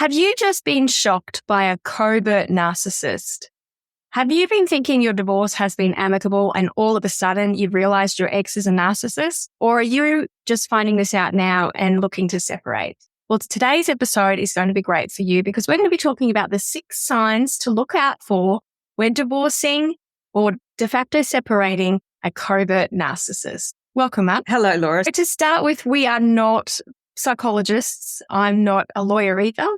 Have you just been shocked by a covert narcissist? Have you been thinking your divorce has been amicable and all of a sudden you've realized your ex is a narcissist? Or are you just finding this out now and looking to separate? Well, today's episode is going to be great for you because we're going to be talking about the 6 signs to look out for when divorcing or de facto separating a covert narcissist. Welcome up. Hello, Laura. To start with, we are not psychologists. I'm not a lawyer either.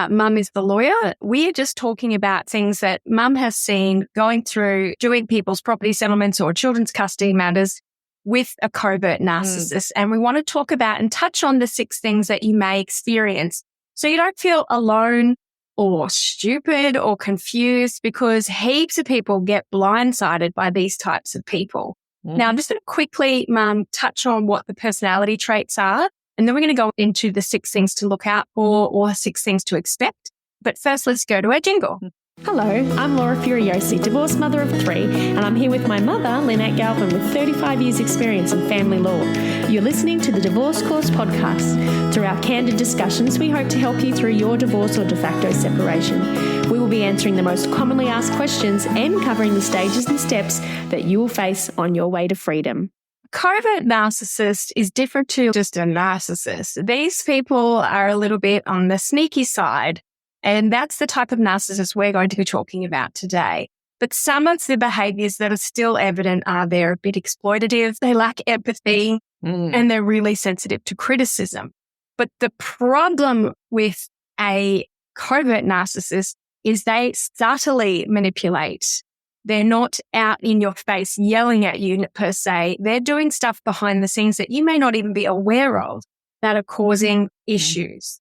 Mum is the lawyer. We're just talking about things that Mum has seen going through doing people's property settlements or children's custody matters with a covert narcissist. And we want to talk about and touch on the 6 things that you may experience so you don't feel alone or stupid or confused, because heaps of people get blindsided by these types of people. Now, I'm just going to quickly, Mum, touch on what the personality traits are. And then we're going to go into the 6 things to look out for or 6 things to expect. But first, let's go to our jingle. Hello, I'm Laura Furiosi, divorced mother of 3, and I'm here with my mother, Lynette Galvin, with 35 years experience in family law. You're listening to the Divorce Course podcast. Through our candid discussions, we hope to help you through your divorce or de facto separation. We will be answering the most commonly asked questions and covering the stages and steps that you will face on your way to freedom. Covert narcissist is different to just a narcissist. These people are a little bit on the sneaky side, and that's the type of narcissist we're going to be talking about today. But some of the behaviors that are still evident are they're a bit exploitative, they lack empathy, and they're really sensitive to criticism. But the problem with a covert narcissist is they subtly manipulate. They're not out in your face yelling at you per se. They're doing stuff behind the scenes that you may not even be aware of that are causing issues.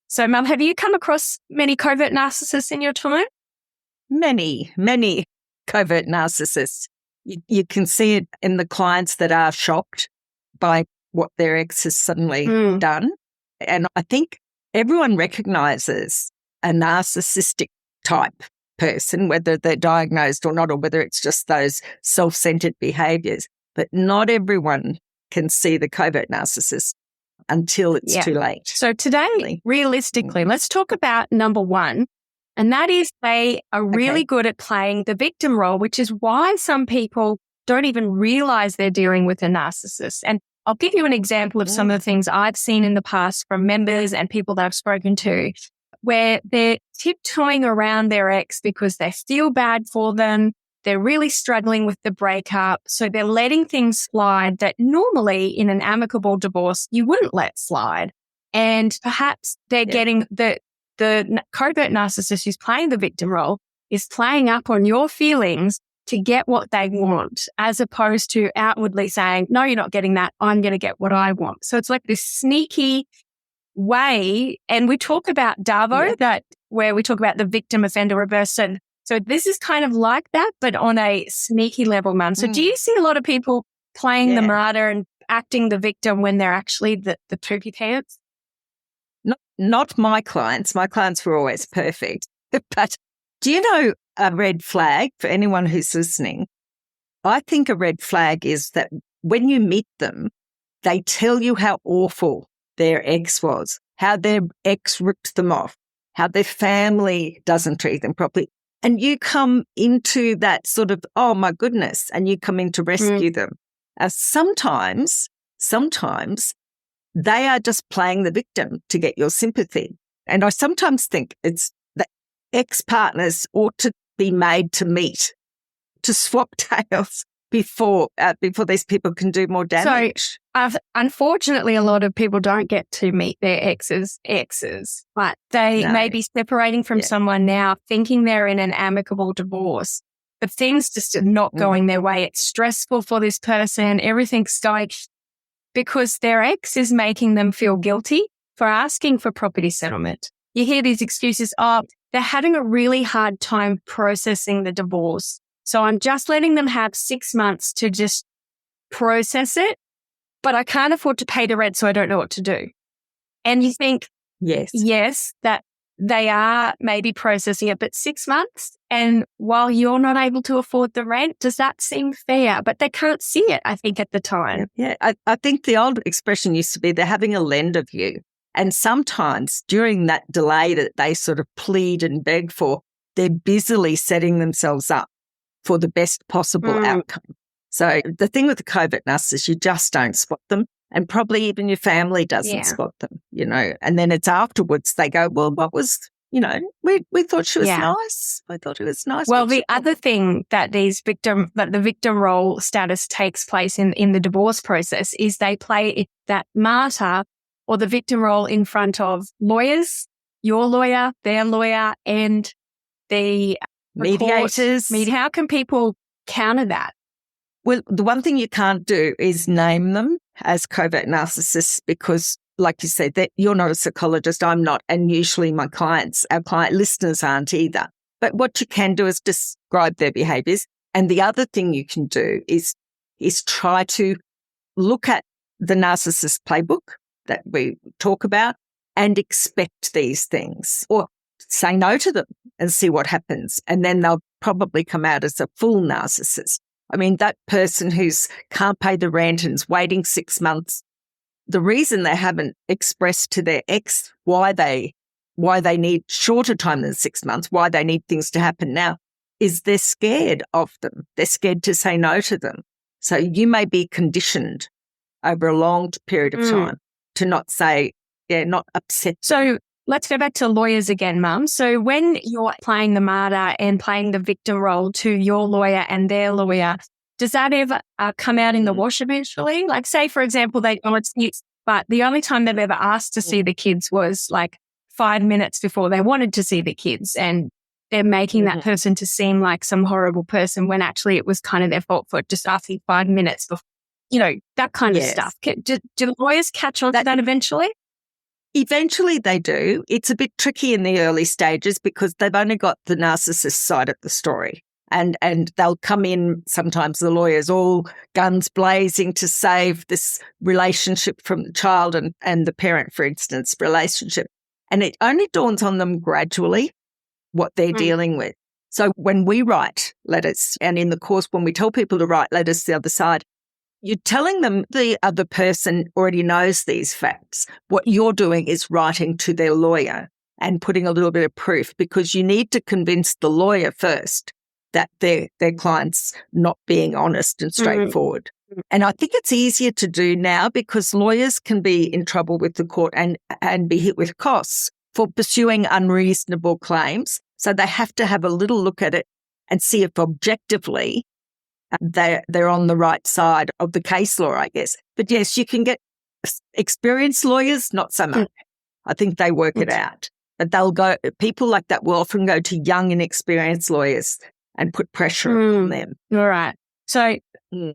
So, Mum, have you come across many covert narcissists in your time? Many covert narcissists. You can see it in the clients that are shocked by what their ex has suddenly done. And I think everyone recognizes a narcissistic type person, whether they're diagnosed or not, or whether it's just those self-centered behaviors. But not everyone can see the covert narcissist until it's too late. So today, realistically, let's talk about number 1, and that is they are really good at playing the victim role, which is why some people don't even realize they're dealing with a narcissist. And I'll give you an example of some of the things I've seen in the past from members and people that I've spoken to, where they're tiptoeing around their ex because they feel bad for them. They're really struggling with the breakup. So they're letting things slide that normally in an amicable divorce, you wouldn't let slide. And perhaps they're getting the covert narcissist who's playing the victim role is playing up on your feelings to get what they want, as opposed to outwardly saying, no, you're not getting that. I'm going to get what I want. So it's like this sneaky way. And we talk about DAVO, that where we talk about the victim offender reverse. So this is kind of like that, but on a sneaky level, Mum. So do you see a lot of people playing the martyr and acting the victim when they're actually the poopy pants? Not my clients. My clients were always perfect. But do you know a red flag for anyone who's listening? I think a red flag is that when you meet them, they tell you how awful their ex was, how their ex ripped them off, how their family doesn't treat them properly. And you come into that sort of, oh my goodness, and you come in to rescue them. Sometimes they are just playing the victim to get your sympathy. And I sometimes think it's that ex-partners ought to be made to meet, to swap tails before these people can do more damage. So, unfortunately, a lot of people don't get to meet their exes, but they may be separating from someone now, thinking they're in an amicable divorce, but things just are not going their way. It's stressful for this person. Everything's going because their ex is making them feel guilty for asking for property settlement. You hear these excuses, they're having a really hard time processing the divorce. So I'm just letting them have 6 months to just process it, but I can't afford to pay the rent, so I don't know what to do. And you think, yes, that they are maybe processing it, but 6 months, and while you're not able to afford the rent, does that seem fair? But they can't see it, I think, at the time. Yeah, I think the old expression used to be they're having a lend of you. And sometimes during that delay that they sort of plead and beg for, they're busily setting themselves up for the best possible outcome. So the thing with the covert narcissist, you just don't spot them. And probably even your family doesn't spot them, you know. And then it's afterwards they go, well, what was, you know, we thought she was nice. I thought it was nice. Well, the other thing that the victim role status takes place in the divorce process is they play that martyr or the victim role in front of lawyers, your lawyer, their lawyer, and the mediators. How can people counter that? Well, the one thing you can't do is name them as covert narcissists because, like you said, that you're not a psychologist, I'm not, and usually our client listeners aren't either. But what you can do is describe their behaviours. And the other thing you can do is try to look at the narcissist playbook that we talk about and expect these things, or say no to them and see what happens. And then they'll probably come out as a full narcissist. I mean, that person who's can't pay the rent and is waiting 6 months, the reason they haven't expressed to their ex why they need shorter time than 6 months, why they need things to happen now, is they're scared of them. They're scared to say no to them. So you may be conditioned over a long period of time to not say, not upset. So let's go back to lawyers again, Mum. So when you're playing the martyr and playing the victim role to your lawyer and their lawyer, does that ever come out in the wash eventually? Like, say, for example, but the only time they've ever asked to see the kids was like 5 minutes before they wanted to see the kids, and they're making that person to seem like some horrible person when actually it was kind of their fault for just asking 5 minutes before, you know, that kind of stuff. Do the lawyers catch on to that eventually? Eventually they do. It's a bit tricky in the early stages because they've only got the narcissist side of the story. And they'll come in, sometimes the lawyers all guns blazing to save this relationship from the child and the parent, for instance, relationship. And it only dawns on them gradually what they're dealing with. So when we write letters, and in the course when we tell people to write letters to the other side, you're telling them the other person already knows these facts. What you're doing is writing to their lawyer and putting a little bit of proof, because you need to convince the lawyer first that their client's not being honest and straightforward. And I think it's easier to do now because lawyers can be in trouble with the court and be hit with costs for pursuing unreasonable claims. So they have to have a little look at it and see if objectively they're on the right side of the case law, I guess. But yes, you can get experienced lawyers, not so much. I think they work it out. But people like that will often go to young, inexperienced lawyers and put pressure on them. All right. So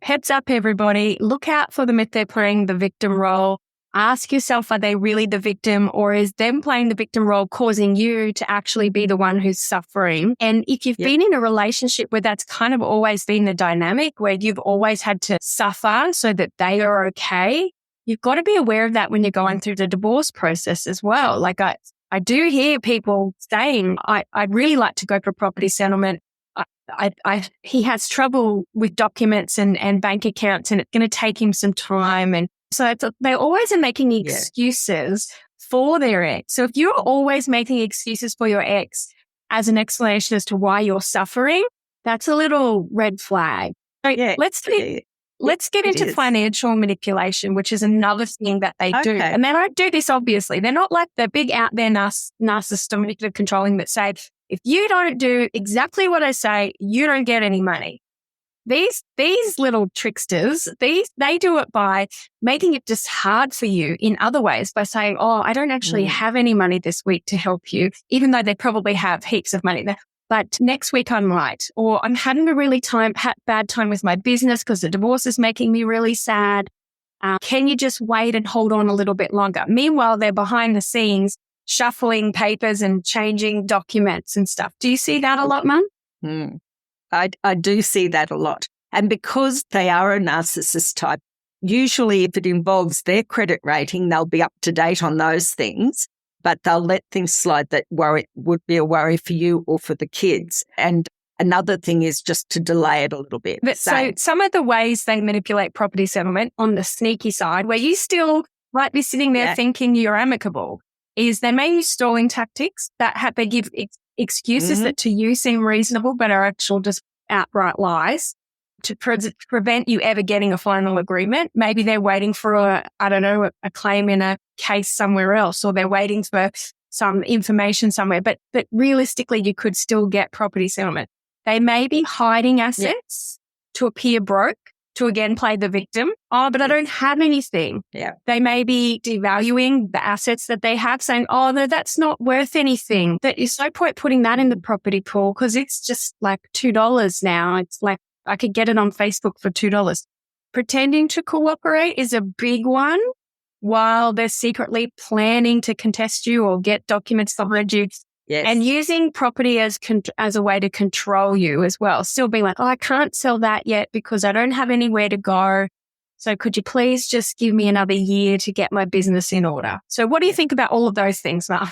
heads up, everybody. Look out for them if they're playing the victim role. Ask yourself, are they really the victim, or is them playing the victim role causing you to actually be the one who's suffering? And if you've been in a relationship where that's kind of always been the dynamic, where you've always had to suffer so that they are okay, you've got to be aware of that when you're going through the divorce process as well. Like I do hear people saying, I'd really like to go for property settlement. He has trouble with documents and bank accounts, and it's going to take him some time. And so they always are making excuses for their ex. So if you're always making excuses for your ex as an explanation as to why you're suffering, that's a little red flag. So let's get into financial manipulation, which is another thing that they do. And they don't do this, obviously. They're not like the big out there narcissist or manipulative controlling that say, if you don't do exactly what I say, you don't get any money. These little tricksters, they do it by making it just hard for you in other ways by saying, oh, I don't actually have any money this week to help you, even though they probably have heaps of money there. But next week I might, or I'm having a really bad time with my business because the divorce is making me really sad. Can you just wait and hold on a little bit longer? Meanwhile, they're behind the scenes shuffling papers and changing documents and stuff. Do you see that a lot, Mum? I do see that a lot. And because they are a narcissist type, usually if it involves their credit rating, they'll be up to date on those things, but they'll let things slide that would be a worry for you or for the kids. And another thing is just to delay it a little bit. So some of the ways they manipulate property settlement on the sneaky side, where you still might be sitting there thinking you're amicable, is they may use stalling tactics they give excuses that to you seem reasonable, but are actual just outright lies to prevent you ever getting a final agreement. Maybe they're waiting for a claim in a case somewhere else, or they're waiting for some information somewhere. But realistically, you could still get property settlement. They may be hiding assets to appear broke, to again play the victim. Oh, but I don't have anything. Yeah. They may be devaluing the assets that they have, saying, oh, no, that's not worth anything. That is no point putting that in the property pool because it's just like $2 now. It's like I could get it on Facebook for $2. Pretending to cooperate is a big one while they're secretly planning to contest you or get documents behind you. Yes. And using property as a way to control you as well. Still being like, oh, I can't sell that yet because I don't have anywhere to go. So could you please just give me another year to get my business in order? So what do you think about all of those things, Mark?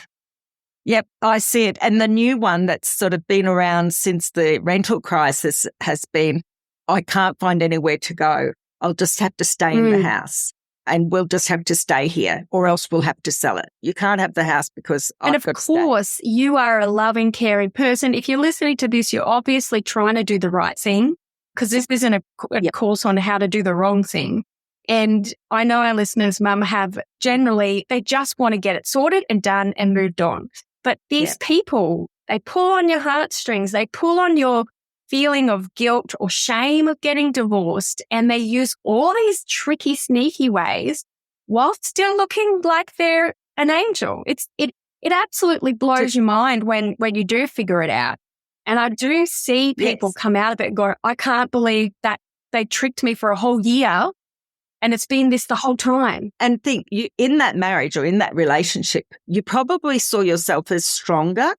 Yep, I see it. And the new one that's sort of been around since the rental crisis has been, I can't find anywhere to go. I'll just have to stay in the house. And we'll just have to stay here or else we'll have to sell it. You can't have the house because I've got to stay. And of course, you are a loving, caring person. If you're listening to this, you're obviously trying to do the right thing because this isn't a course on how to do the wrong thing. And I know our listeners, Mum, they just want to get it sorted and done and moved on. But these people, they pull on your heartstrings. They pull on your feeling of guilt or shame of getting divorced, and they use all these tricky, sneaky ways while still looking like they're an angel. It absolutely blows your mind when you do figure it out. And I do see people come out of it and go, I can't believe that they tricked me for a whole year and it's been this the whole time. And think, you in that marriage or in that relationship, you probably saw yourself as stronger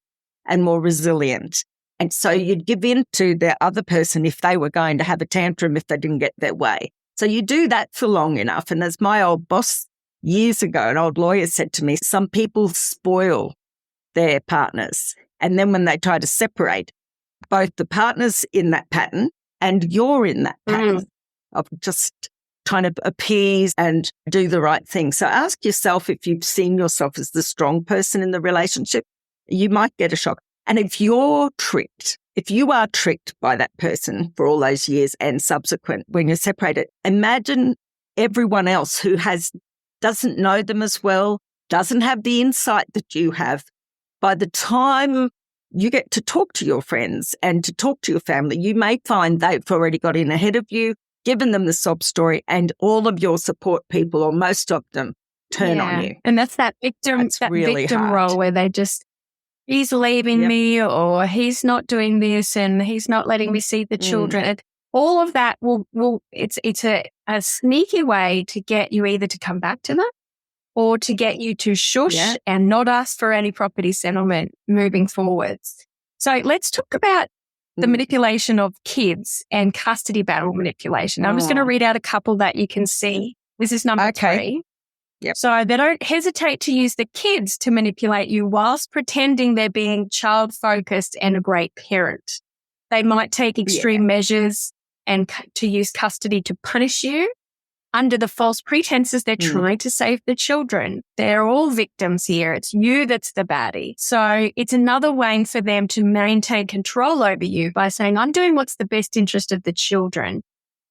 and more resilient. And so you'd give in to the other person if they were going to have a tantrum if they didn't get their way. So you do that for long enough. And as my old boss years ago, an old lawyer said to me, some people spoil their partners. And then when they try to separate, both the partners in that pattern and you're in that pattern of just trying to appease and do the right thing. So ask yourself if you've seen yourself as the strong person in the relationship, you might get a shock. And if you are tricked by that person for all those years and subsequent, when you're separated, imagine everyone else who doesn't know them as well, doesn't have the insight that you have. By the time you get to talk to your friends and to talk to your family, you may find they've already got in ahead of you, given them the sob story, and all of your support people, or most of them, turn on you. And that's that victim role where they just, he's leaving me, or he's not doing this and he's not letting me see the children. And all of that it's a sneaky way to get you either to come back to them or to get you to shush and not ask for any property settlement moving forwards. So let's talk about the manipulation of kids and custody battle manipulation. I'm just going to read out a couple that you can see. This is number 3. Yep. So they don't hesitate to use the kids to manipulate you whilst pretending they're being child-focused and a great parent. They might take extreme measures and to use custody to punish you under the false pretenses they're trying to save the children. They're all victims here. It's you that's the baddie. So it's another way for them to maintain control over you by saying, I'm doing what's the best interest of the children.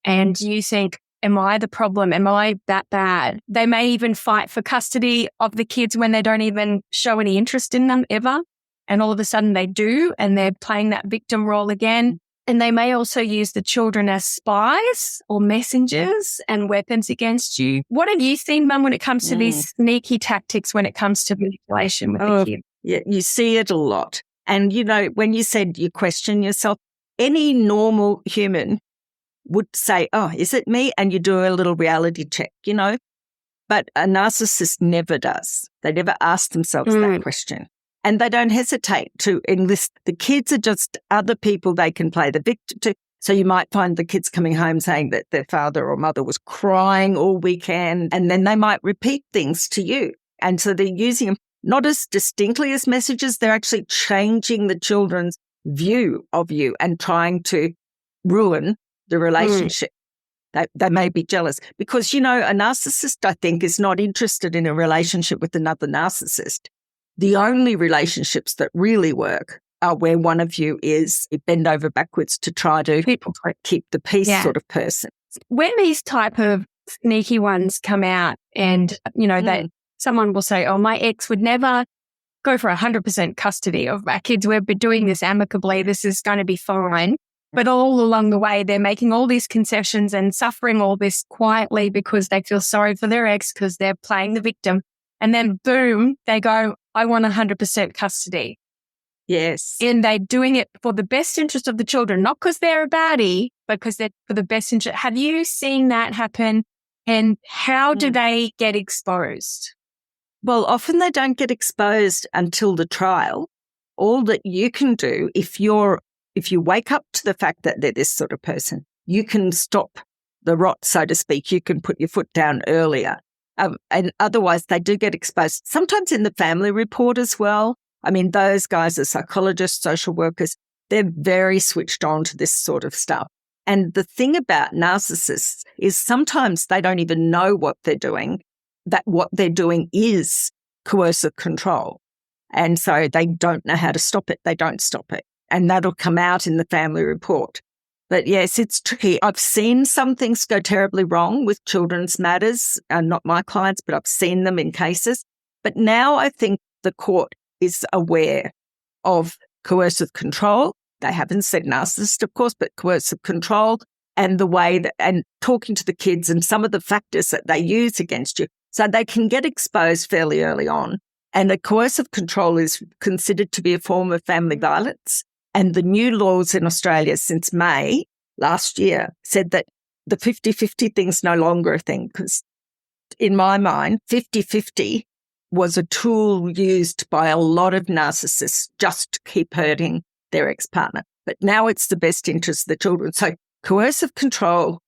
And you think, am I the problem? Am I that bad? They may even fight for custody of the kids when they don't even show any interest in them ever. And all of a sudden they do, and they're playing that victim role again. And they may also use the children as spies or messengers and weapons against you. What have you seen, Mum, when it comes to these sneaky tactics when it comes to manipulation with the kids? Yeah, you see it a lot. And, you know, when you said you question yourself, any normal human would say, oh, is it me? And you do a little reality check, you know. But a narcissist never does. They never ask themselves that question. And they don't hesitate to enlist. The kids are just other people they can play the victim to. So you might find the kids coming home saying that their father or mother was crying all weekend, and then they might repeat things to you. And so they're using them not as distinctly as messages. They're actually changing the children's view of you and trying to ruin the relationship. They may be jealous because, a narcissist, I think, is not interested in a relationship with another narcissist. The only relationships that really work are where one of you is bend over backwards to try to keep the peace sort of person. When these type of sneaky ones come out and, that someone will say, oh, my ex would never go for 100% custody of my kids. We've been doing this amicably. This is going to be fine. But all along the way, they're making all these concessions and suffering all this quietly because they feel sorry for their ex because they're playing the victim. And then boom, they go, I want 100% custody. Yes. And they're doing it for the best interest of the children, not because they're a baddie, but because they're for the best interest. Have you seen that happen? And how do they get exposed? Well, often they don't get exposed until the trial. All that you can do, if you wake up to the fact that they're this sort of person, you can stop the rot, so to speak. You can put your foot down earlier. And otherwise, they do get exposed. Sometimes in the family report as well. I mean, those guys are psychologists, social workers. They're very switched on to this sort of stuff. And the thing about narcissists is sometimes they don't even know what they're doing, that what they're doing is coercive control. And so they don't know how to stop it. They don't stop it. And that'll come out in the family report. But yes, it's tricky. I've seen some things go terribly wrong with children's matters, not my clients, but I've seen them in cases. But now I think the court is aware of coercive control. They haven't said narcissist, of course, but coercive control and the way that, and talking to the kids and some of the factors that they use against you. So they can get exposed fairly early on. And the coercive control is considered to be a form of family violence. And the new laws in Australia since May last year said that the 50-50 thing's no longer a thing because in my mind, 50-50 was a tool used by a lot of narcissists just to keep hurting their ex-partner. But now it's the best interest of the children. So coercive control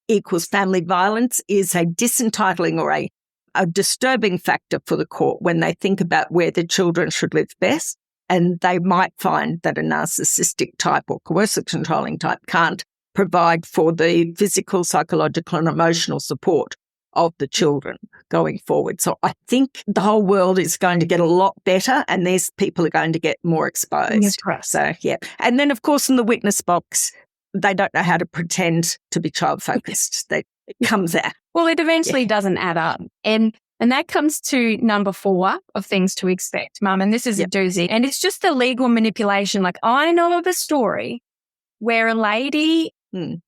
equals family violence is a disentitling or a disturbing factor for the court when they think about where the children should live best. And they might find that a narcissistic type or coercive controlling type can't provide for the physical, psychological and emotional support of the children going forward. So I think the whole world is going to get a lot better and these people are going to get more exposed. Yes, correct. So, yeah. And then, of course, in the witness box, they don't know how to pretend to be child-focused. It comes out. Well, it eventually doesn't add up. And that comes to number 4 of things to expect, Mum. And this is a doozy. And it's just the legal manipulation. Like I know of a story where a lady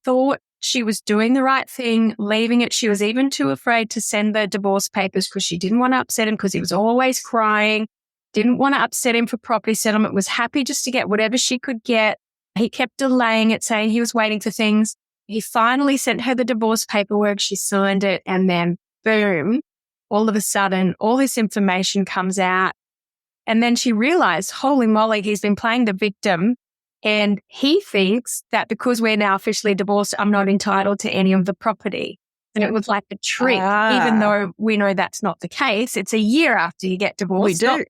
thought she was doing the right thing, leaving it. She was even too afraid to send the divorce papers because she didn't want to upset him because he was always crying, didn't want to upset him for property settlement, was happy just to get whatever she could get. He kept delaying it, saying he was waiting for things. He finally sent her the divorce paperwork. She signed it and then boom, all of a sudden, all this information comes out. And then she realized, holy moly, he's been playing the victim. And he thinks that because we're now officially divorced, I'm not entitled to any of the property. And it was like a trick, even though we know that's not the case. It's a year after you get divorced. We do.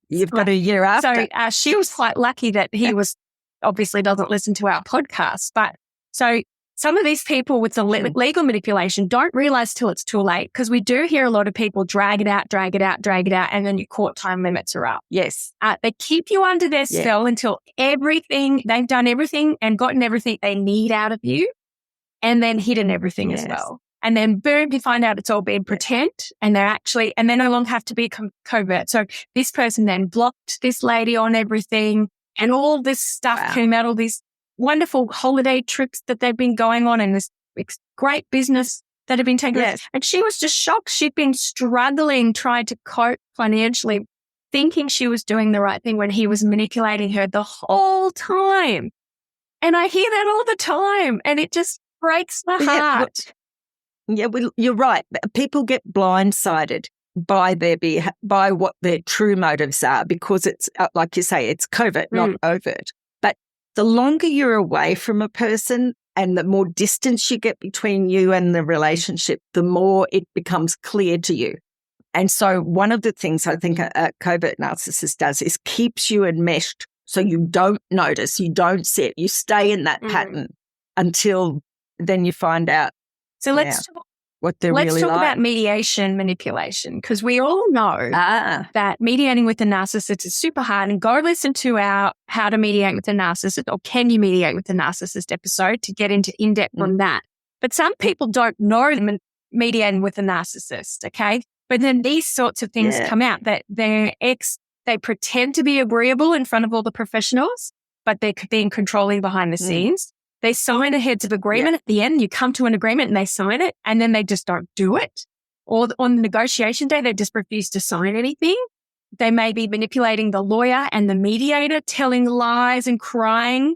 You've got a year after. So she was quite lucky that he was obviously doesn't listen to our podcast. But so some of these people with the legal manipulation don't realize till it's too late because we do hear a lot of people drag it out, and then your court time limits are up. Yes. They keep you under their spell until they've done everything and gotten everything they need out of you and then hidden everything as well. And then boom, you find out it's all been pretend and they no longer have to be covert. So this person then blocked this lady on everything and all this stuff came out, all these wonderful holiday trips that they've been going on and this great business that had been taken. Yes. And she was just shocked. She'd been struggling, trying to cope financially, thinking she was doing the right thing when he was manipulating her the whole time. And I hear that all the time and it just breaks my heart. You're right. People get blindsided by what their true motives are because it's, like you say, it's covert, not overt. The longer you're away from a person and the more distance you get between you and the relationship, the more it becomes clear to you. And so one of the things I think a covert narcissist does is keeps you enmeshed so you don't notice, you don't see it, you stay in that pattern until then you find out So let's what they're let's really talk like. about mediation manipulation, because we all know that mediating with a narcissist is super hard. And go listen to our How to Mediate with a Narcissist or Can You Mediate with a Narcissist episode to get into in-depth on that. But some people don't know mediating with a narcissist, okay? But then these sorts of things come out that their ex, they pretend to be agreeable in front of all the professionals, but they're being controlling behind the scenes. They sign a heads of agreement at the end. You come to an agreement and they sign it, and then they just don't do it. Or on the negotiation day, they just refuse to sign anything. They may be manipulating the lawyer and the mediator, telling lies and crying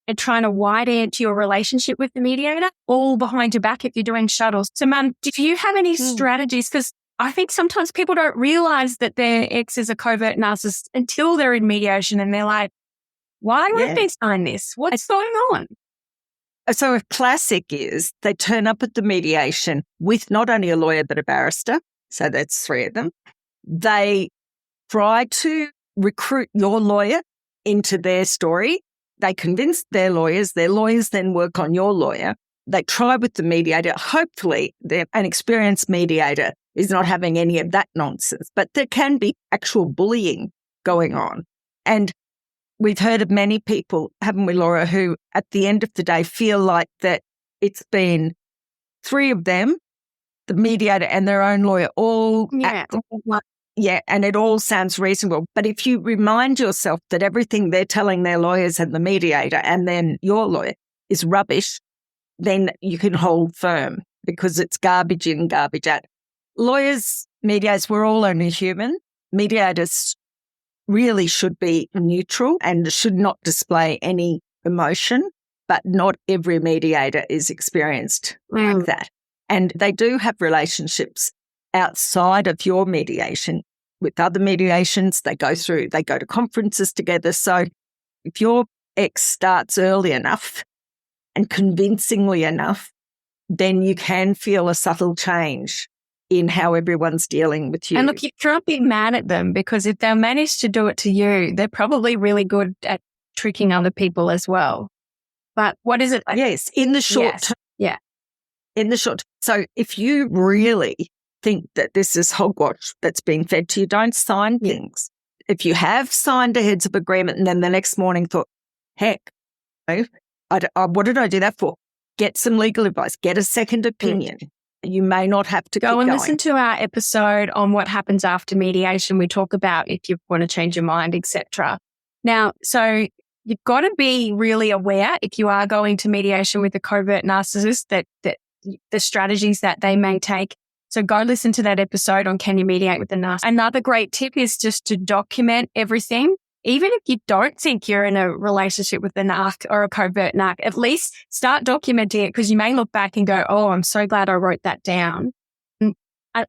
and trying to wide ant your relationship with the mediator, all behind your back if you're doing shuttles. So, Mum, do you have any strategies? Because I think sometimes people don't realize that their ex is a covert narcissist until they're in mediation and they're like, why won't they sign this? What's going on? So a classic is they turn up at the mediation with not only a lawyer but a barrister. So that's 3 of them. They try to recruit your lawyer into their story. They convince their lawyers then work on your lawyer. They try with the mediator. Hopefully an experienced mediator is not having any of that nonsense, but there can be actual bullying going on. And we've heard of many people, haven't we, Laura, who at the end of the day feel like that it's been 3 of them, the mediator and their own lawyer, all and it all sounds reasonable. But if you remind yourself that everything they're telling their lawyers and the mediator and then your lawyer is rubbish, then you can hold firm because it's garbage in, garbage out. Lawyers, mediators, we're all only human. Mediators really should be neutral and should not display any emotion, but not every mediator is experienced like that. And they do have relationships outside of your mediation with other mediations. They go to conferences together. So if your ex starts early enough and convincingly enough, then you can feel a subtle change in how everyone's dealing with you. And look, you can't be mad at them because if they manage to do it to you, they're probably really good at tricking other people as well. But what is it? Yes, in the short term. Yeah. In the short term. So if you really think that this is hogwash that's being fed to you, don't sign things. If you have signed a heads of agreement and then the next morning thought, heck, what did I do that for? Get some legal advice, get a second opinion. You may not have to go and listen to our episode on what happens after mediation. We talk about if you want to change your mind, etc. Now, so you've got to be really aware if you are going to mediation with a covert narcissist that the strategies that they may take. So go listen to that episode on Can You Mediate with a Narcissist. Another great tip is just to document everything. Even if you don't think you're in a relationship with a narc or a covert narc, at least start documenting it because you may look back and go, oh, I'm so glad I wrote that down. And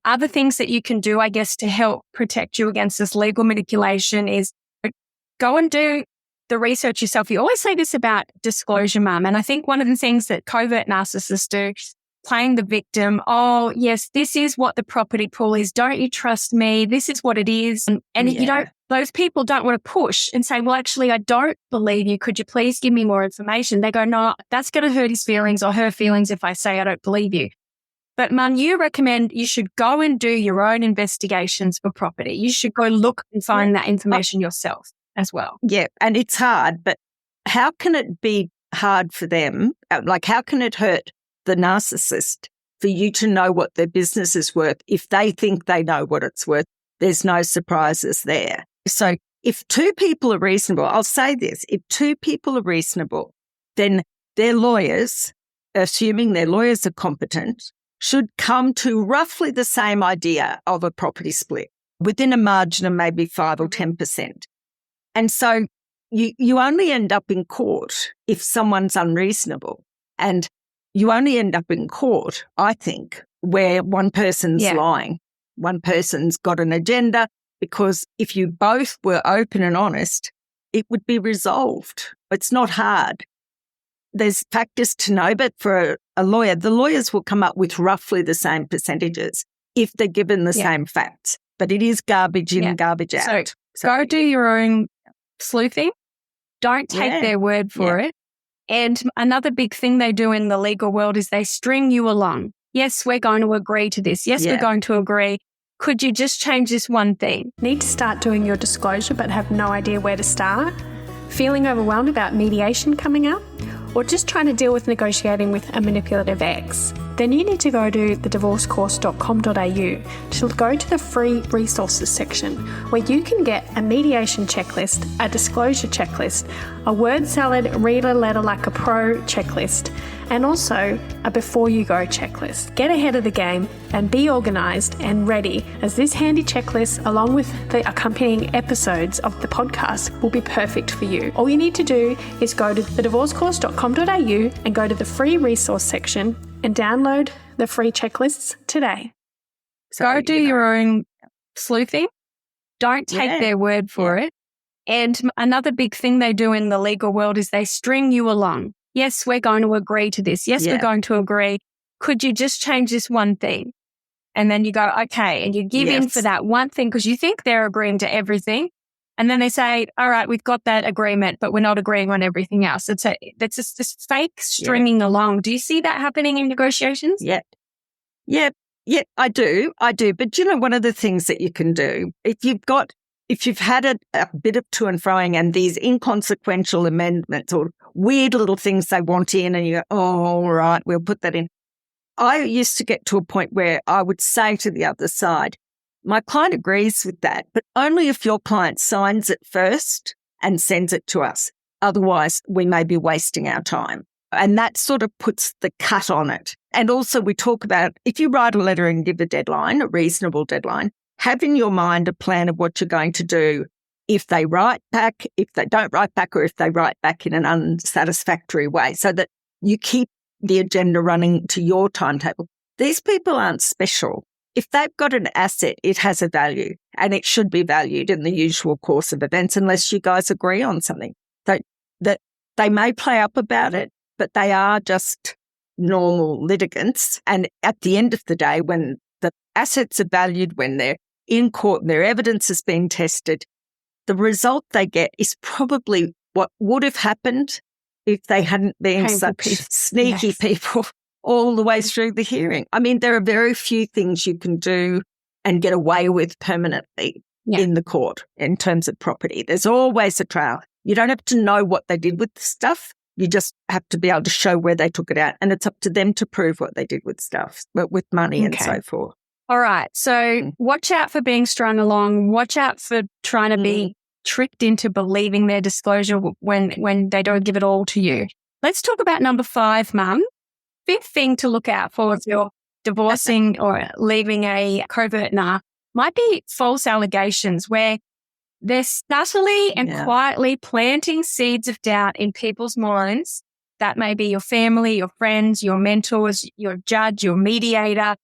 other things that you can do, I guess, to help protect you against this legal manipulation is go and do the research yourself. You always say this about disclosure, Mum. And I think one of the things that covert narcissists do, playing the victim, oh, yes, this is what the property pool is. Don't you trust me? This is what it is. And you don't, those people don't want to push and say, well, actually, I don't believe you. Could you please give me more information? They go, no, that's going to hurt his feelings or her feelings if I say I don't believe you. But Mum, you recommend you should go and do your own investigations for property. You should go look and find that information yourself as well. Yeah, and it's hard, but how can it be hard for them? Like, how can it hurt the narcissist for you to know what their business is worth if they think they know what it's worth? There's no surprises there. So if 2 people are reasonable, I'll say this, if 2 people are reasonable, then their lawyers, assuming their lawyers are competent, should come to roughly the same idea of a property split within a margin of maybe 5 or 10%. And so you only end up in court if someone's unreasonable. And you only end up in court, I think, where one person's lying. One person's got an agenda, because if you both were open and honest, it would be resolved. It's not hard. There's factors to know, but for a lawyer, the lawyers will come up with roughly the same percentages if they're given the same facts. But it is garbage in, garbage out. So go do your own sleuthing. Don't take their word for it. And another big thing they do in the legal world is they string you along. Yes, we're going to agree to this. Yes, we're going to agree. Could you just change this one thing? Need to start doing your disclosure but have no idea where to start? Feeling overwhelmed about mediation coming up? Or just trying to deal with negotiating with a manipulative ex? Then you need to go to thedivorcecourse.com.au to go to the free resources section where you can get a mediation checklist, a disclosure checklist, a word salad, read a letter like a pro checklist, and also a before you go checklist. Get ahead of the game and be organised and ready, as this handy checklist, along with the accompanying episodes of the podcast, will be perfect for you. All you need to do is go to thedivorcecourse.com.au and go to the free resource section and download the free checklists today. So, go do your own sleuthing. Don't take their word for it. And another big thing they do in the legal world is they string you along. Yes, we're going to agree to this. Yes, we're going to agree. Could you just change this one thing? And then you go, okay. And you give in for that one thing because you think they're agreeing to everything. And then they say, all right, we've got that agreement, but we're not agreeing on everything else. That's just this fake stringing along. Do you see that happening in negotiations? Yeah, I do. But you know, one of the things that you can do, if you've had a bit of to and froing and these inconsequential amendments or weird little things they want in and you go, oh, all right, we'll put that in. I used to get to a point where I would say to the other side, my client agrees with that, but only if your client signs it first and sends it to us. Otherwise, we may be wasting our time. And that sort of puts the cut on it. And also we talk about if you write a letter and give a deadline, a reasonable deadline, have in your mind a plan of what you're going to do if they write back, if they don't write back, or if they write back in an unsatisfactory way so that you keep the agenda running to your timetable. These people aren't special. If they've got an asset, it has a value and it should be valued in the usual course of events unless you guys agree on something. That they may play up about it, but they are just normal litigants. And at the end of the day, when the assets are valued, when they're in court and their evidence is being tested, the result they get is probably what would have happened if they hadn't been such sneaky people all the way through the hearing. I mean, there are very few things you can do and get away with permanently in the court in terms of property. There's always a trial. You don't have to know what they did with the stuff. You just have to be able to show where they took it out. And it's up to them to prove what they did with stuff, but with money and so forth. All right. So watch out for being strung along. Watch out for trying to be tricked into believing their disclosure when they don't give it all to you. Let's talk about number 5, Mum. Fifth thing to look out for if you're divorcing or leaving a covert nar might be false allegations where they're subtly and quietly planting seeds of doubt in people's minds. That may be your family, your friends, your mentors, your judge, your mediator,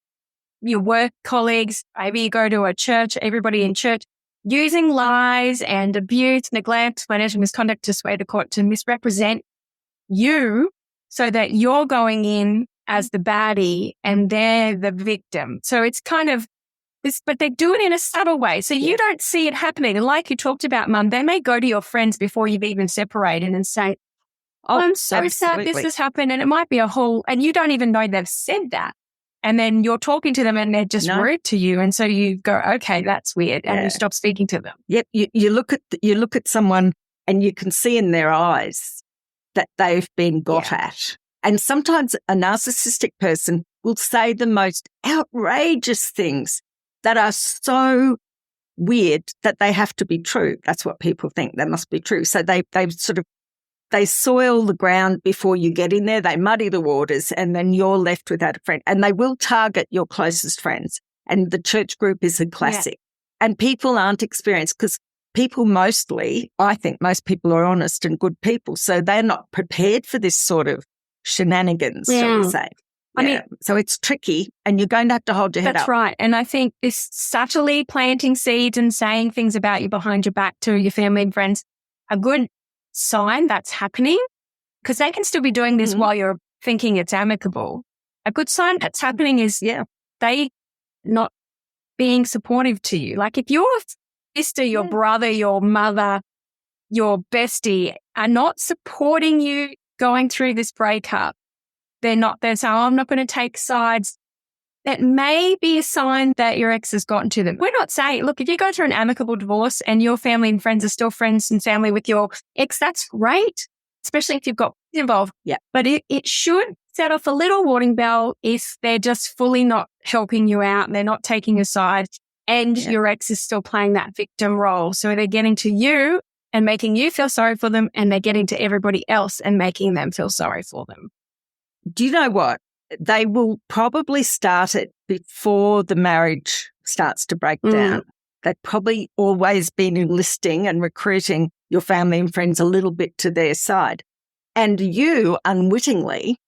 your work colleagues. Maybe you go to a church, everybody in church, using lies and abuse, neglect, financial misconduct to sway the court to misrepresent you so that you're going in as the baddie and they're the victim. So it's kind of this, but they do it in a subtle way. So you don't see it happening. And like you talked about, Mum, they may go to your friends before you've even separated and say, oh, I'm so sad this has happened. And it might be a whole, and you don't even know they've said that. And then you're talking to them and they're just rude to you. And so you go, okay, that's weird. And you stop speaking to them. Yep. You look at someone and you can see in their eyes that they've been got at. And sometimes a narcissistic person will say the most outrageous things that are so weird that they have to be true. That's what people think. They must be true. So they soil the ground before you get in there. They muddy the waters and then you're left without a friend. And they will target your closest friends. And the church group is a classic. And people aren't experienced because people mostly, I think most people are honest and good people. So they're not prepared for this sort of shenanigans, shall we say. I mean, so it's tricky and you're going to have to hold your head up. That's right. And I think this subtly planting seeds and saying things about you behind your back to your family and friends, a good sign that's happening, because they can still be doing this while you're thinking it's amicable. A good sign that's happening is they not being supportive to you. Like if your sister, your brother, your mother, your bestie are not supporting you going through this breakup, they're saying, oh, I'm not going to take sides. that may be a sign that your ex has gotten to them. We're not saying, look, if you go through an amicable divorce and your family and friends are still friends and family with your ex, that's great, especially if you've got kids involved. Yeah. But it should set off a little warning bell if they're just fully not helping you out and they're not taking your side and your ex is still playing that victim role. So they're getting to you and making you feel sorry for them, and they're getting to everybody else and making them feel sorry for them. Do you know what? They will probably start it before the marriage starts to break down. They've probably always been enlisting and recruiting your family and friends a little bit to their side. And you unwittingly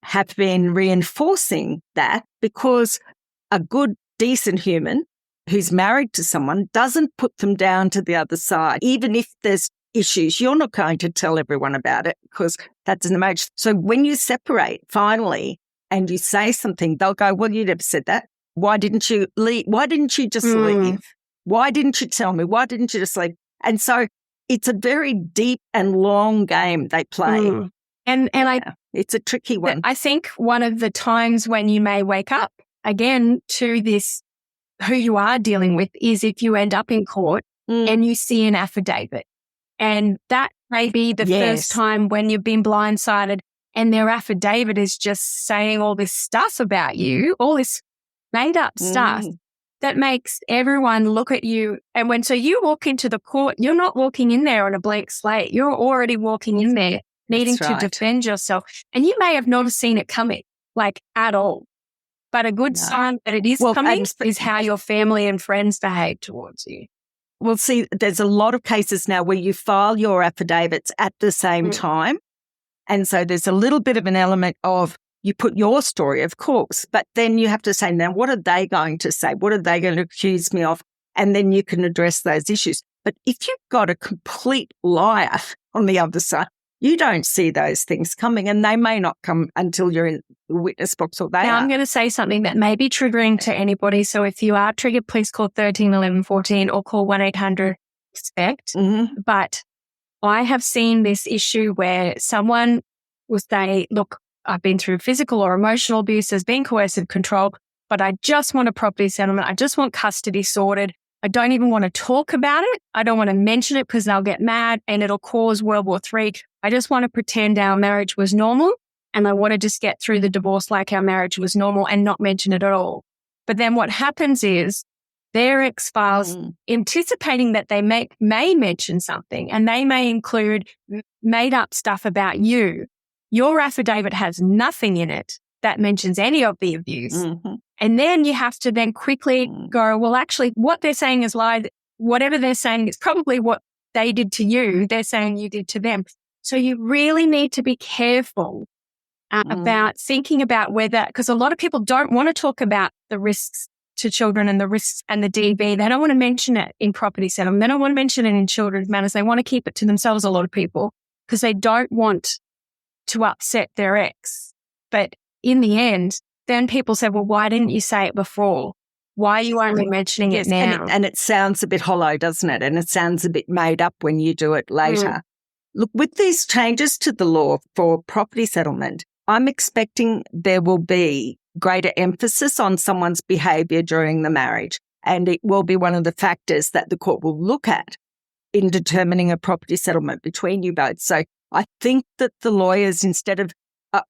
have been reinforcing that, because a good, decent human who's married to someone doesn't put them down to the other side. Even if there's issues, you're not going to tell everyone about it because that's an marriage. So when you separate finally, and you say something, they'll go, well, you never said that. Why didn't you leave? Why didn't you just leave? Why didn't you tell me? Why didn't you just leave? And so it's a very deep and long game they play. It's a tricky one. I think one of the times when you may wake up again to this, who you are dealing with, is if you end up in court and you see an affidavit. And that may be the first time when you've been blindsided, and their affidavit is just saying all this stuff about you, all this made up stuff that makes everyone look at you. And so you walk into the court, you're not walking in there on a blank slate. You're already walking in there needing to defend yourself. And you may have not seen it coming, like at all. But a good sign that it is coming is how your family and friends behave towards you. Well, see, there's a lot of cases now where you file your affidavits at the same time. And so there's a little bit of an element of you put your story, of course, but then you have to say, now, what are they going to say? What are they going to accuse me of? And then you can address those issues. But if you've got a complete liar on the other side, you don't see those things coming, and they may not come until you're in the witness box or they Now, are. I'm going to say something that may be triggering to anybody. So if you are triggered, please call 13 11 14 or call 1-800-EXPECT. But I have seen this issue where someone will say, look, I've been through physical or emotional abuse, there's been coercive control, but I just want a property settlement. I just want custody sorted. I don't even want to talk about it. I don't want to mention it because they'll get mad and it'll cause World War III. I just want to pretend our marriage was normal, and I want to just get through the divorce like our marriage was normal and not mention it at all. But then what happens is their ex files, anticipating that they may mention something, and they may include made up stuff about you. Your affidavit has nothing in it that mentions any of the abuse. And then you have to then quickly go, well, actually, what they're saying is lied. Whatever they're saying is probably what they did to you. They're saying you did to them. So you really need to be careful about thinking about whether, because a lot of people don't want to talk about the risks to children and the risks and the DV. They don't want to mention it in property settlement. They don't want to mention it in children's matters. They want to keep it to themselves, a lot of people, because they don't want to upset their ex. But in the end, then people say, well, why didn't you say it before? Why are you only mentioning it now? And it sounds a bit hollow, doesn't it? And it sounds a bit made up when you do it later. Look, with these changes to the law for property settlement, I'm expecting there will be greater emphasis on someone's behaviour during the marriage. And it will be one of the factors that the court will look at in determining a property settlement between you both. So I think that the lawyers, instead of,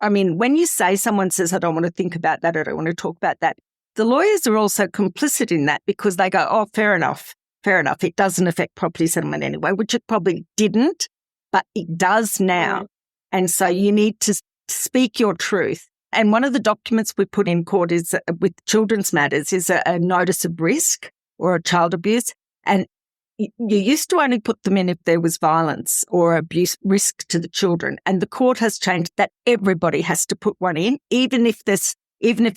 when you say someone says, I don't want to think about that, I don't want to talk about that, the lawyers are also complicit in that because they go, oh, fair enough. It doesn't affect property settlement anyway, which it probably didn't, but it does now. And so you need to speak your truth. And one of the documents we put in court is with children's matters is a notice of risk or a child abuse. And you used to only put them in if there was violence or abuse risk to the children. And the court has changed that everybody has to put one in, even if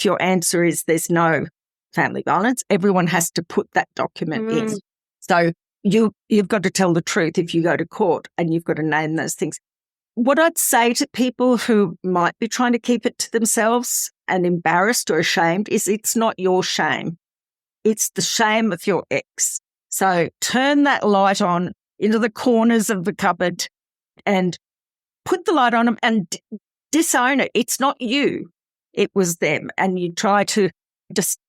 your answer is there's no family violence, everyone has to put that document in. So you've got to tell the truth if you go to court, and you've got to name those things. What I'd say to people who might be trying to keep it to themselves and embarrassed or ashamed is it's not your shame. It's the shame of your ex. So turn that light on into the corners of the cupboard and put the light on them and disown it. It's not you. It was them. And you try to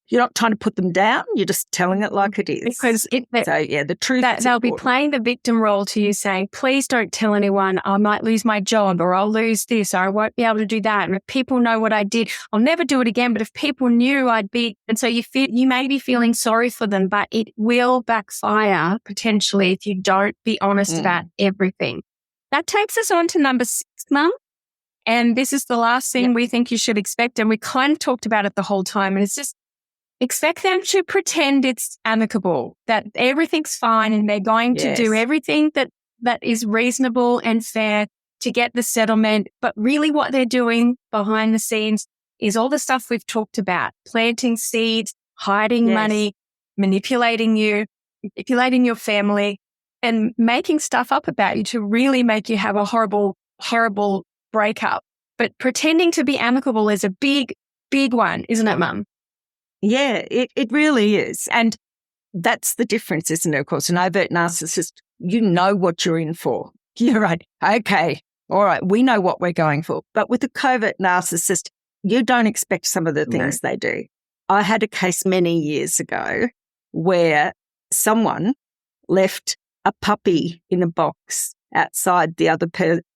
You're not trying to put them down. You're just telling it like it is. Because the truth is they'll be important. playing the victim role to you, saying, please don't tell anyone, I might lose my job, or I'll lose this, or I won't be able to do that. And if people know what I did, I'll never do it again. But if people knew I'd be, and so you may be feeling sorry for them, but it will backfire potentially if you don't be honest about everything. That takes us on to number 6, Mum. And this is the last thing we think you should expect. And we kind of talked about it the whole time. And it's just, expect them to pretend it's amicable, that everything's fine and they're going to do everything that is reasonable and fair to get the settlement. But really what they're doing behind the scenes is all the stuff we've talked about, planting seeds, hiding money, manipulating you, manipulating your family, and making stuff up about you to really make you have a horrible, horrible breakup. But pretending to be amicable is a big, big one, isn't it, Mum? Yeah, it really is. And that's the difference, isn't it? Of course, an overt narcissist, you know what you're in for. You're right. Okay. All right. We know what we're going for. But with a covert narcissist, you don't expect some of the things they do. I had a case many years ago where someone left a puppy in a box outside the other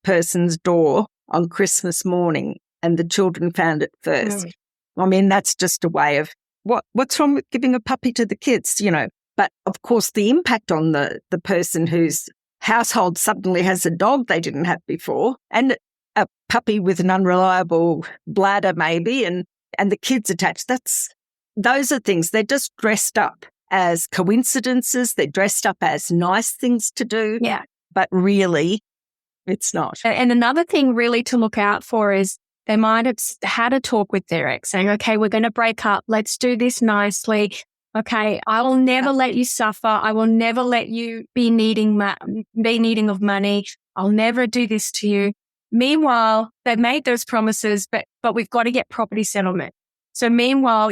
person's door on Christmas morning, and the children found it first. I mean, that's just a way of, what's wrong with giving a puppy to the kids, you know? But of course, the impact on the person whose household suddenly has a dog they didn't have before, and a puppy with an unreliable bladder maybe, and the kids attached, those are things, they're just dressed up as coincidences, they're dressed up as nice things to do, but really it's not. And another thing really to look out for is they might have had a talk with their ex saying, okay, we're going to break up. Let's do this nicely. Okay, I will never let you suffer. I will never let you be needing of money. I'll never do this to you. Meanwhile, they've made those promises, but we've got to get property settlement. So meanwhile,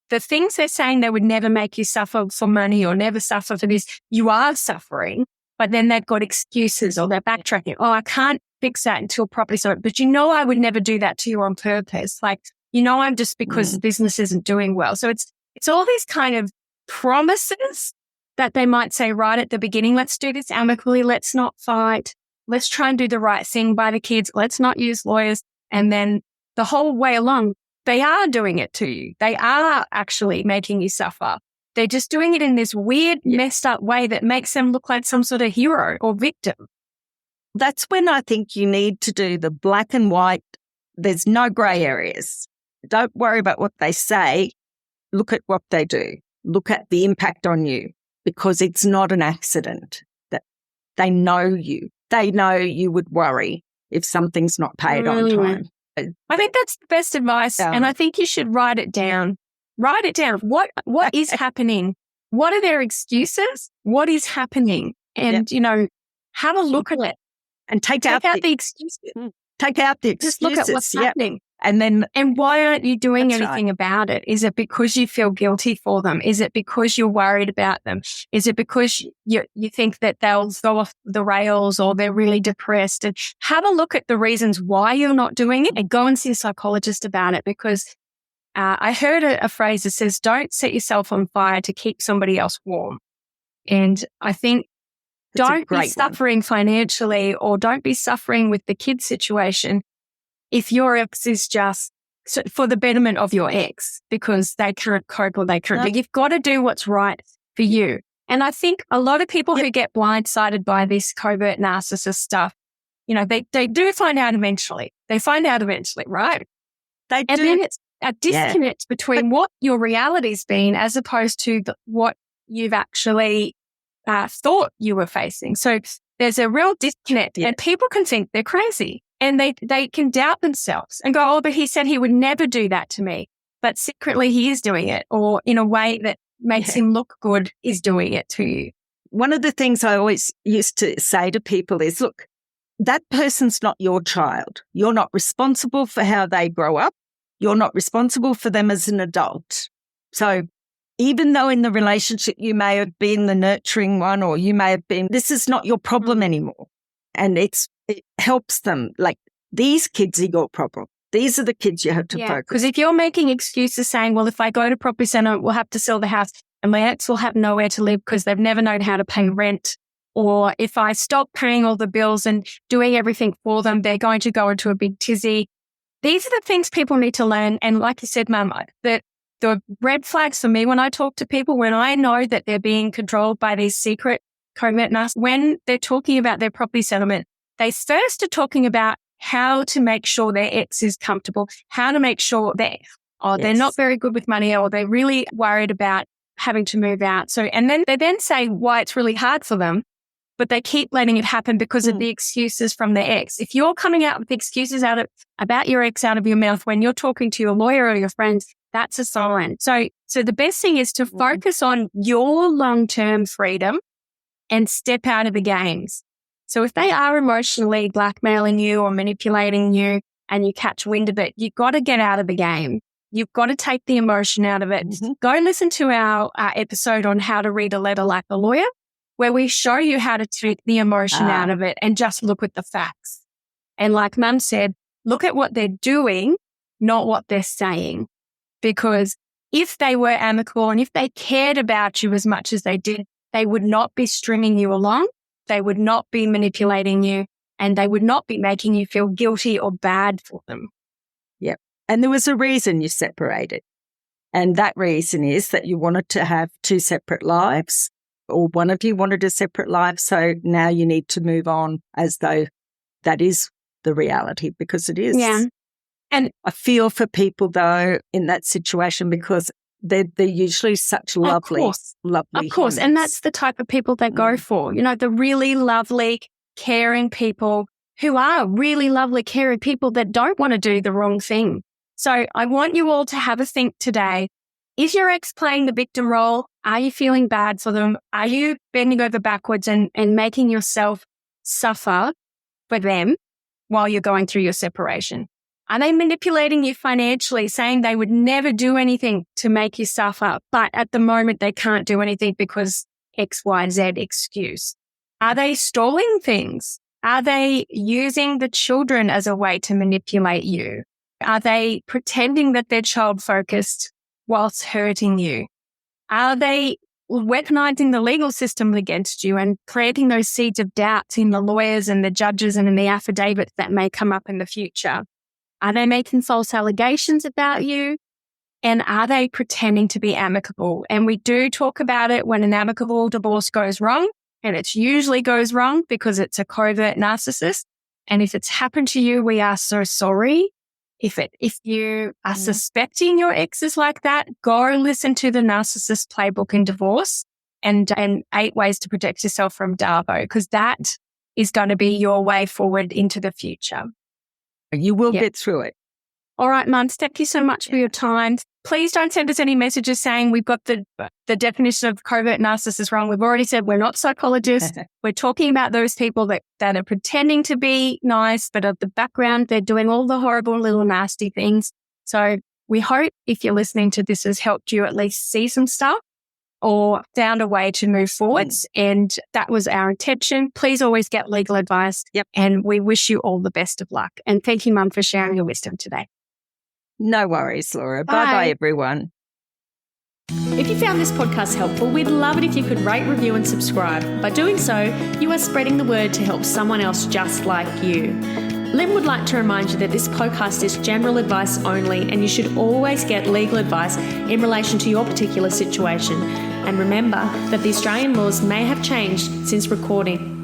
the things they're saying they would never make you suffer for money or never suffer for this, you are suffering, but then they've got excuses or they're backtracking. Oh, I can't fix that until property settlement. But I would never do that to you on purpose. Like, I'm just because business isn't doing well. So it's all these kind of promises that they might say right at the beginning, let's do this amicably, let's not fight, let's try and do the right thing by the kids, let's not use lawyers. And then the whole way along, they are doing it to you. They are actually making you suffer. They're just doing it in this weird, messed up way that makes them look like some sort of hero or victim. That's when I think you need to do the black and white. There's no grey areas. Don't worry about what they say. Look at what they do. Look at the impact on you, because it's not an accident. That they know you. They know you would worry if something's not paid on time. I think that's the best advice, and I think you should write it down. Write it down. What is happening? What are their excuses? What is happening? And, have a look at it. And take out the excuses. Take out the excuses. Just look at what's happening. And why aren't you doing anything about it? Is it because you feel guilty for them? Is it because you're worried about them? Is it because you think that they'll go off the rails or they're really depressed? And have a look at the reasons why you're not doing it and go and see a psychologist about it, because I heard a phrase that says, don't set yourself on fire to keep somebody else warm. And I think don't be suffering financially, or don't be suffering with the kid situation if your ex is just for the betterment of your ex because they can't cope or they can't. You've got to do what's right for you. And I think a lot of people who get blindsided by this covert narcissist stuff, they do find out eventually. They find out eventually, right? They do. And then it's a disconnect between what your reality's been as opposed to what you've actually thought you were facing. So there's a real disconnect, and people can think they're crazy, and they can doubt themselves and go, oh, but he said he would never do that to me. But secretly he is doing it, or in a way that makes him look good is doing it to you. One of the things I always used to say to people is, look, that person's not your child. You're not responsible for how they grow up. You're not responsible for them as an adult. So even though in the relationship you may have been the nurturing one, or you may have been, this is not your problem anymore. And it helps them. Like, these kids are your problem. These are the kids you have to focus. Because if you're making excuses saying, well, if I go to property centre, we'll have to sell the house and my ex will have nowhere to live because they've never known how to pay rent. Or if I stop paying all the bills and doing everything for them, they're going to go into a big tizzy. These are the things people need to learn. And like you said, Mum, that the red flags for me when I talk to people, when I know that they're being controlled by these secret covert narcissists, when they're talking about their property settlement, they first are talking about how to make sure their ex is comfortable, how to make sure they're not very good with money or they're really worried about having to move out. So, and then they say why it's really hard for them, but they keep letting it happen because of the excuses from their ex. If you're coming out with excuses about your ex out of your mouth when you're talking to your lawyer or your friends, that's a sign. So the best thing is to focus on your long-term freedom and step out of the games. So if they are emotionally blackmailing you or manipulating you and you catch wind of it, you've got to get out of the game. You've got to take the emotion out of it. Go listen to our episode on how to read a letter like a lawyer, where we show you how to take the emotion out of it and just look at the facts. And like Mum said, look at what they're doing, not what they're saying. Because if they were amicable and if they cared about you as much as they did, they would not be stringing you along. They would not be manipulating you and they would not be making you feel guilty or bad for them. Yep. And there was a reason you separated. And that reason is that you wanted to have two separate lives, or one of you wanted a separate life. So now you need to move on as though that is the reality, because it is. Yeah. And I feel for people though in that situation, because they're usually such lovely Of course. humans. And that's the type of people they go for. You know, the really lovely, caring people who are really lovely, caring people that don't want to do the wrong thing. So I want you all to have a think today. Is your ex playing the victim role? Are you feeling bad for them? Are you bending over backwards and making yourself suffer for them while you're going through your separation? Are they manipulating you financially, saying they would never do anything to make you suffer, but at the moment they can't do anything because X, Y, Z excuse? Are they stalling things? Are they using the children as a way to manipulate you? Are they pretending that they're child-focused whilst hurting you? Are they weaponizing the legal system against you and creating those seeds of doubt in the lawyers and the judges and in the affidavits that may come up in the future? Are they making false allegations about you? And are they pretending to be amicable? And we do talk about it when an amicable divorce goes wrong, and it usually goes wrong because it's a covert narcissist. And if it's happened to you, we are so sorry. If you are suspecting your ex is like that, go listen to the Narcissist Playbook in Divorce and 8 Ways to Protect Yourself from Darbo, because that is going to be your way forward into the future. You will get through it. All right, Mums, thank you so much for your time. Please don't send us any messages saying we've got the definition of covert narcissist wrong. We've already said we're not psychologists. We're talking about those people that are pretending to be nice, but at the background, they're doing all the horrible little nasty things. So we hope if you're listening to this has helped you at least see some stuff or found a way to move forwards. And that was our intention. Please always get legal advice. Yep. And we wish you all the best of luck. And thank you, Mum, for sharing your wisdom today. No worries, Laura. Bye-bye, everyone. If you found this podcast helpful, we'd love it if you could rate, review and subscribe. By doing so, you are spreading the word to help someone else just like you. Lynn would like to remind you that this podcast is general advice only, and you should always get legal advice in relation to your particular situation. And remember that the Australian laws may have changed since recording.